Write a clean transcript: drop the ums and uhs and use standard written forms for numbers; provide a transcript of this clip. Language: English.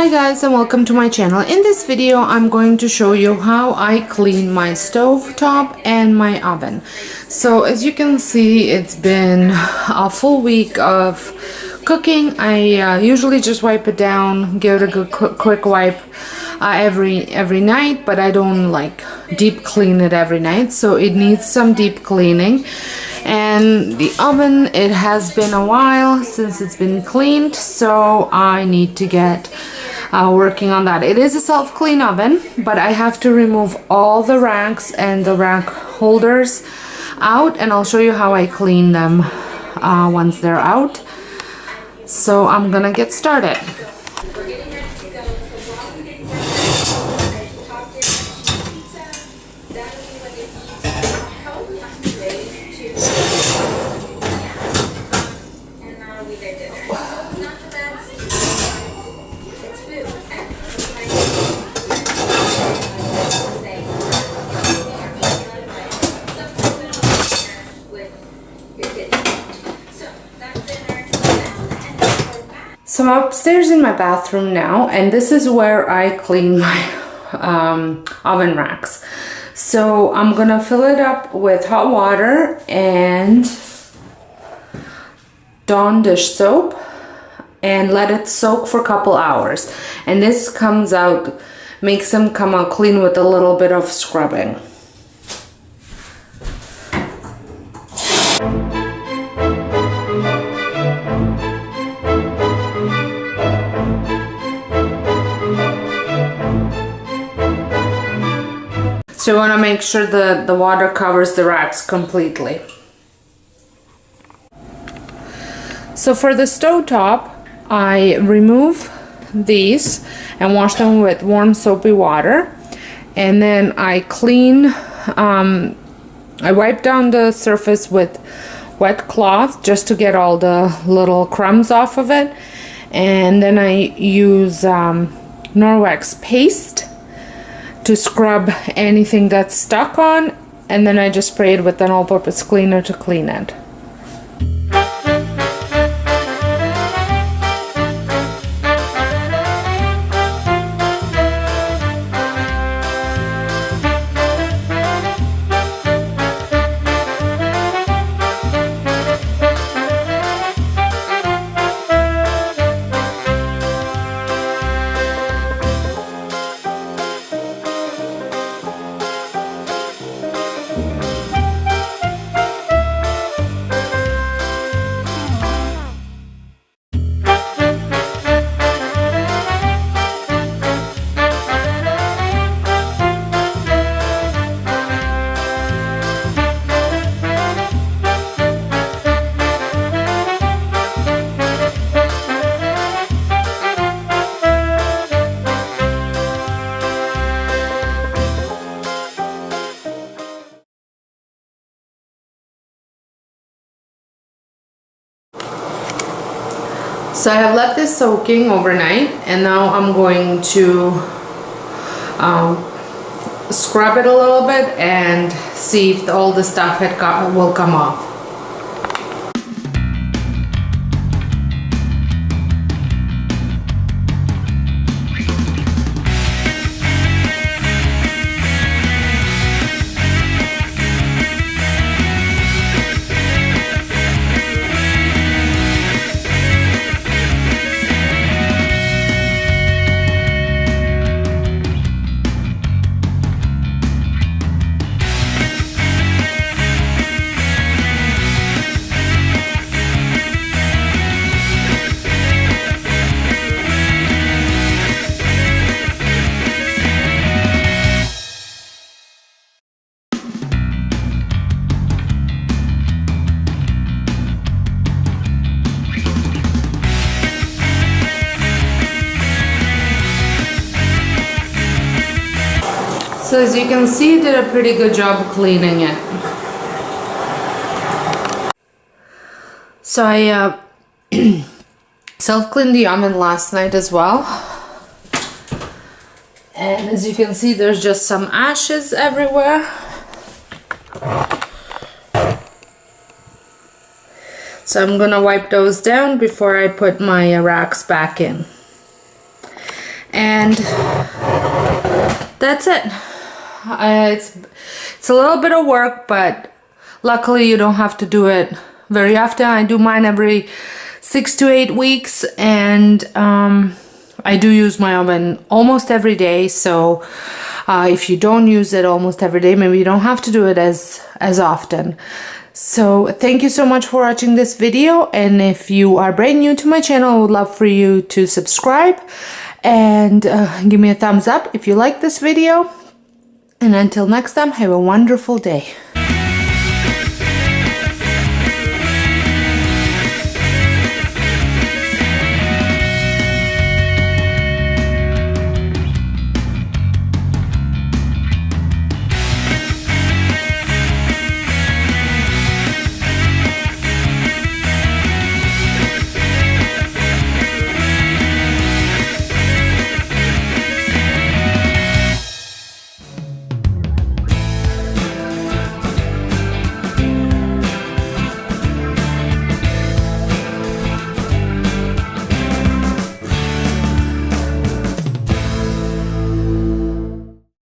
Hi guys, and welcome to my channel. In this video I'm going to show you how I clean my stove top and my oven. So as you can see, it's been a full week of cooking. I usually just wipe it down, give it a good quick wipe every night, but I don't like deep clean it every night, so it needs some deep cleaning. And the oven, it has been a while since it's been cleaned, so I need to get working on that. It is a self-clean oven, but I have to remove all the racks and the rack holders out, and I'll show you how I clean them once they're out. So I'm gonna get started. So I'm upstairs in my bathroom now, and this is where I clean my oven racks. So I'm gonna fill it up with hot water and Dawn dish soap and let it soak for a couple hours. And this comes out, makes them come out clean with a little bit of scrubbing. So you want to make sure that the water covers the racks completely. So for the stove top, I remove these and wash them with warm soapy water, and then I clean, I wipe down the surface with wet cloth just to get all the little crumbs off of it, and then I use Norwex paste to scrub anything that's stuck on, and then I just spray it with an all-purpose cleaner to clean it. So I have left this soaking overnight, and now I'm going to scrub it a little bit and see if all the stuff will come off. So as you can see, I did a pretty good job cleaning it. So I self-cleaned the oven last night as well. And as you can see, there's just some ashes everywhere. So I'm gonna wipe those down before I put my racks back in. And that's it. It's a little bit of work, but luckily you don't have to do it very often. I do mine every 6 to 8 weeks, and I do use my oven almost every day. So if you don't use it almost every day, maybe you don't have to do it as often. So thank you so much for watching this video, and if you are brand new to my channel, I would love for you to subscribe and give me a thumbs up if you like this video. And until next time, have a wonderful day.